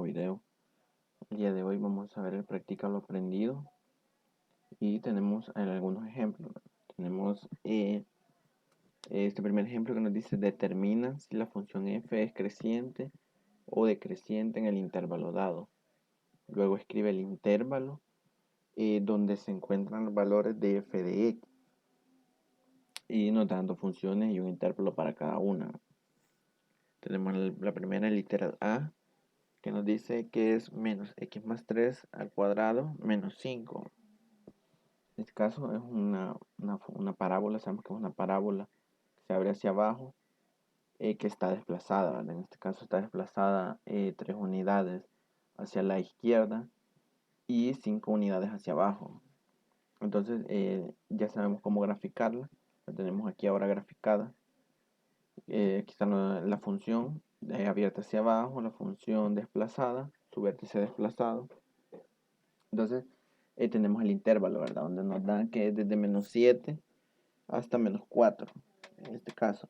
video. El día de hoy vamos a ver el practica lo aprendido y tenemos algunos ejemplos. Tenemos este primer ejemplo que nos dice determina si la función f es creciente o decreciente en el intervalo dado. Luego escribe el intervalo donde se encuentran los valores de f de x y nos dan dos funciones y un intervalo para cada una. Tenemos la primera literal A, que nos dice que es menos x más 3 al cuadrado menos 5. En este caso es una parábola, sabemos que es una parábola que se abre hacia abajo, que está desplazada, ¿verdad? En este caso está desplazada 3 unidades hacia la izquierda y 5 unidades hacia abajo. Entonces ya sabemos cómo graficarla, la tenemos aquí ahora graficada. Aquí está la función abierta hacia abajo, la función desplazada, su vértice desplazado. Entonces tenemos el intervalo, ¿verdad? Donde nos dan que es desde menos 7 hasta menos 4, en este caso.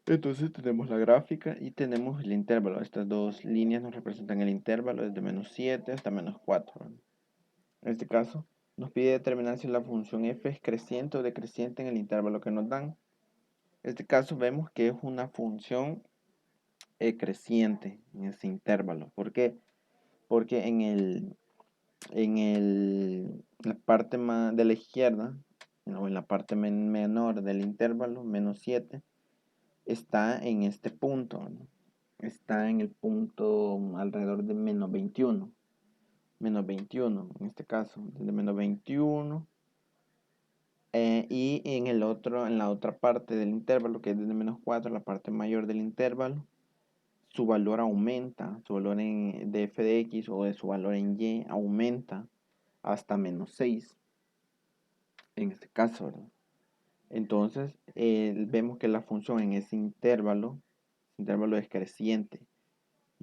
Entonces tenemos la gráfica y tenemos el intervalo. Estas dos líneas nos representan el intervalo desde menos 7 hasta menos 4. En este caso nos pide determinar si la función f es creciente o decreciente en el intervalo que nos dan. En este caso vemos que es una función creciente en ese intervalo. ¿Por qué? Porque en la parte de la izquierda, o en la parte menor del intervalo, menos 7, está en este punto, ¿no? Está en el punto alrededor de menos 21. Menos 21, en este caso, de menos 21. Y en la otra parte del intervalo, que es desde menos 4, la parte mayor del intervalo, su valor aumenta, su valor de f de x o de su valor en y aumenta hasta menos 6, en este caso, ¿verdad? Entonces, vemos que la función en ese intervalo es creciente,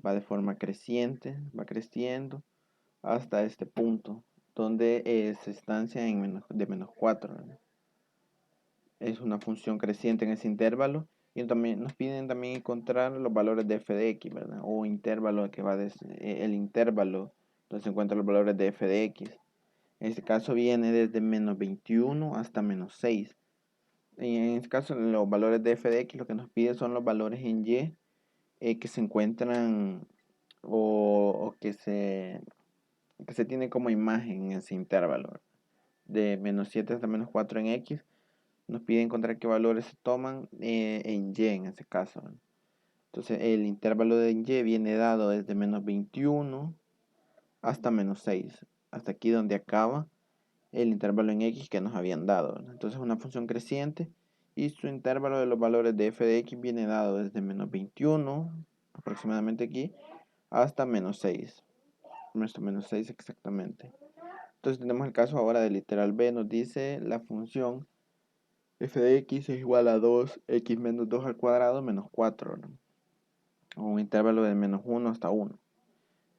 va de forma creciente, va creciendo hasta este punto, donde se estancia de menos 4, ¿verdad? Es una función creciente en ese intervalo. Y también nos piden también encontrar los valores de f de x, ¿verdad? O intervalo que va el intervalo donde se encuentran los valores de f de x. En este caso viene desde menos 21 hasta menos 6. Y en este caso los valores de f de x lo que nos pide son los valores en y que se encuentran o que se tiene como imagen en ese intervalo, ¿verdad? De menos 7 hasta menos 4 en x. Nos pide encontrar qué valores se toman en y en ese caso, ¿no? Entonces el intervalo de y viene dado desde menos 21 hasta menos 6. Hasta aquí donde acaba el intervalo en x que nos habían dado, ¿no? Entonces es una función creciente y su intervalo de los valores de f de x viene dado desde menos 21, aproximadamente aquí, hasta menos 6. Hasta menos 6 exactamente. Entonces tenemos el caso ahora del literal b, nos dice la función f de x es igual a 2x menos 2 al cuadrado menos 4, ¿no? O un intervalo de menos 1 hasta 1.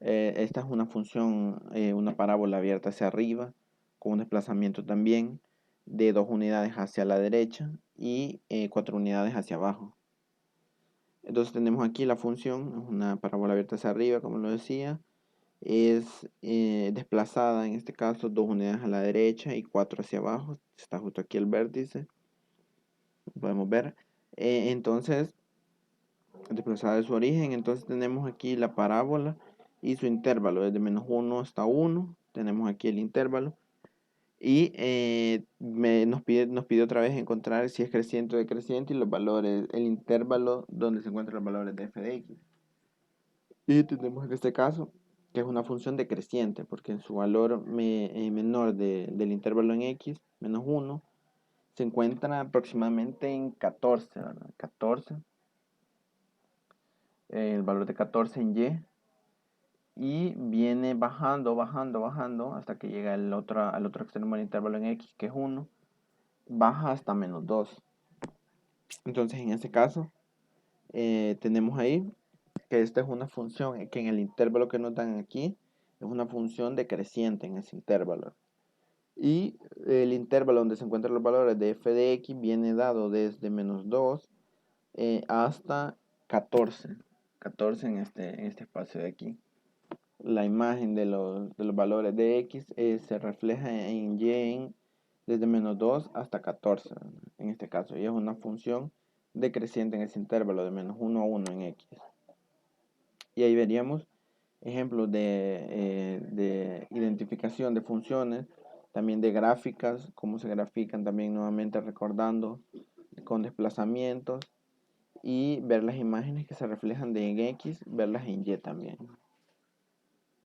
Esta es una función, una parábola abierta hacia arriba, con un desplazamiento también de 2 unidades hacia la derecha y 4 unidades hacia abajo. Entonces tenemos aquí la función, es una parábola abierta hacia arriba, como lo decía, es desplazada en este caso 2 unidades a la derecha y 4 hacia abajo, está justo aquí el vértice, podemos ver. Entonces, desplazada de su origen, entonces tenemos aquí la parábola y su intervalo, desde menos 1 hasta 1, tenemos aquí el intervalo. Y nos pide otra vez encontrar si es creciente o decreciente y los valores, el intervalo donde se encuentran los valores de f de x. Y tenemos en este caso que es una función decreciente, porque en su valor menor del intervalo en x, menos 1, se encuentra aproximadamente en 14, ¿verdad? 14. El valor de 14 en y viene bajando hasta que llega al otro extremo del intervalo en x, que es 1, baja hasta menos 2. Entonces en este caso tenemos ahí que esta es una función que en el intervalo que nos dan aquí es una función decreciente en ese intervalo. Y el intervalo donde se encuentran los valores de f de x viene dado desde menos 2 hasta 14. 14 en este espacio de aquí. la imagen de los valores de x se refleja en y desde -2 hasta 14, en este caso, y es una función decreciente en ese intervalo de -1 a 1 en x. Y ahí veríamos ejemplos de identificación de funciones, también de gráficas, cómo se grafican también nuevamente recordando con desplazamientos y ver las imágenes que se reflejan de en X, verlas en Y también.